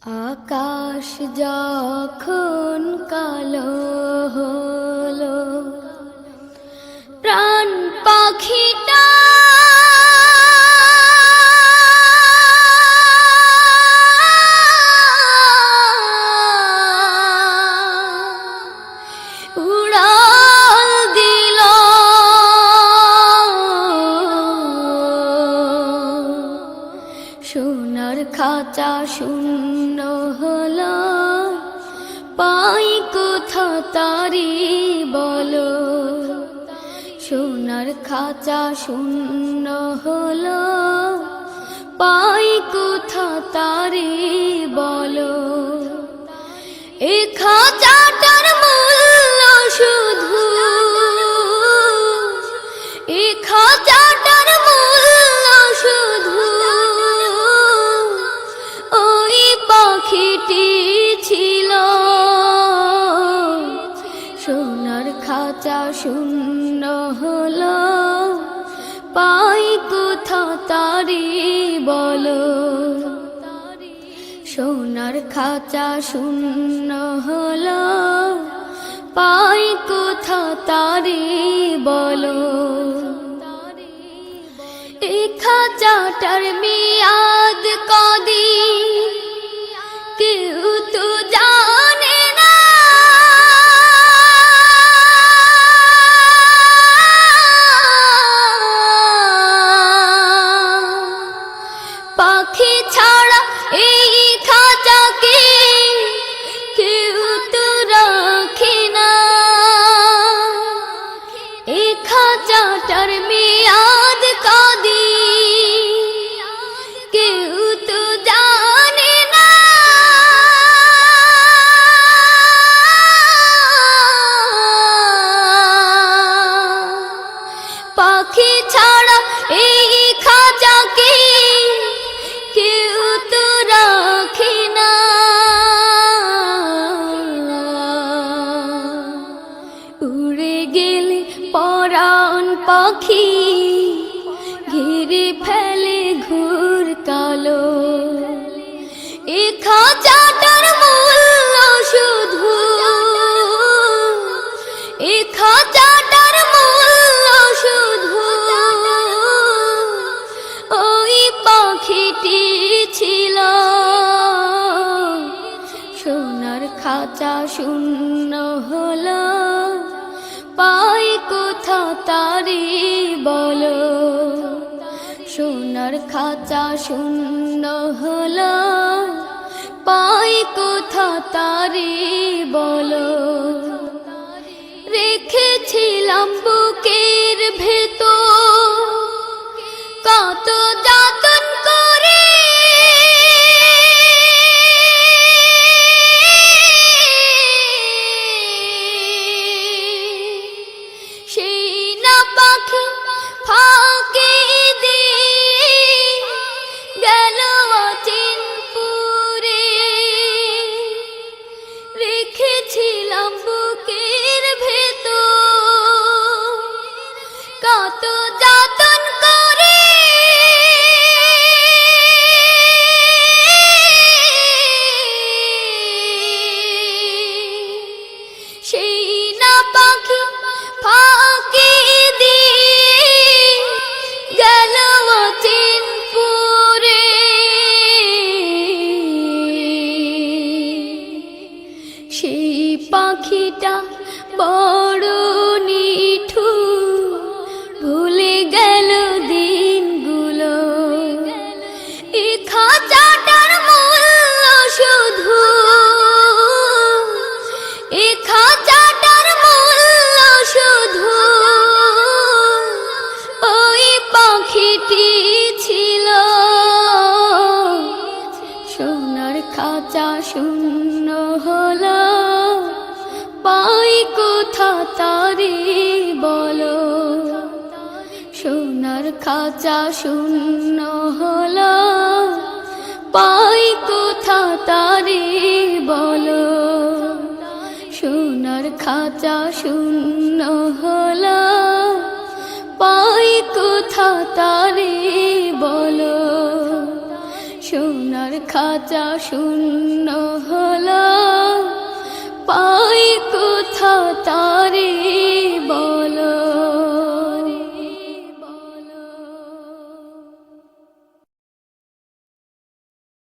আকাশ যখন কালো হলো, প্রাণ পাখিটা উড়াল দিল। সোনার খাঁচা শূন্য হলো, পাই কোথা তারি বলো। সোনার খাঁচা শূন্য হলো, পাই কোথা তারি বলো। এ খাঁচাটার মূল্য শুধু, এ খাঁচাটার মূল্য শুধু ওই পাখিটি ছিল। সোনার খাঁচা শূন্য হলো, পাই কোথা তারি বলো। সোনার খাঁচা শূন্য হলো, পাই কোথা তারি বলো। এই খাঁচাটার মেয়াদ কদিন কেউ তো জানে না। পাখি ছাড়া এই খাঁচাকে কেউ তো রাখে না। এই খাঁচাটার মেয়াদ কদিন কেউ তো জানে না। পাখি ছাড়া এই খাঁচাকে কেউ তো রাখে না। উড়ে গেলে পরাণ পাখি ঘিরে ফেলে ঘুর কালো। এ খাঁচাটার মূল্য শুধু, এ খাঁচাটার মূল্য শুধু ওই পাখিটি ছিল। সোনার খাঁচা শূন্য হলো, পাই কোথা তারি বলো। সোনার খাঁচা শূন্য হলো, পাই কোথা তারি বলো। রেখেছিলাম বুকের ভেতর কত যতন করে। সেই না পাখি ফাঁকে দিয়ে গেল অচিনপুরে। রেখেছিলাম বুকের ভেতর কত যতন করে। সেই না পাখি ফাঁকি দিয়ে গেল অচিনপুরে। সেই পাখিটা বড় নিঠুর, ভুলে গেল দিনগুলো। এ খাঁচাটার মূল্য শুধু, এ খাঁচাটার মূল্য শুধু ওই পাখিটি ছিল। সোনার খাঁচা শূন্য হলো, পাই কোথা তারি বলো। সোনার খাঁচা শূন্য হলো, পাই কোথা তারি বলো। সোনার খাঁচা শূন্য হলো, পাই কোথা তারি বলো। সোনার খাঁচা শূন্য হলো, পাই কোথা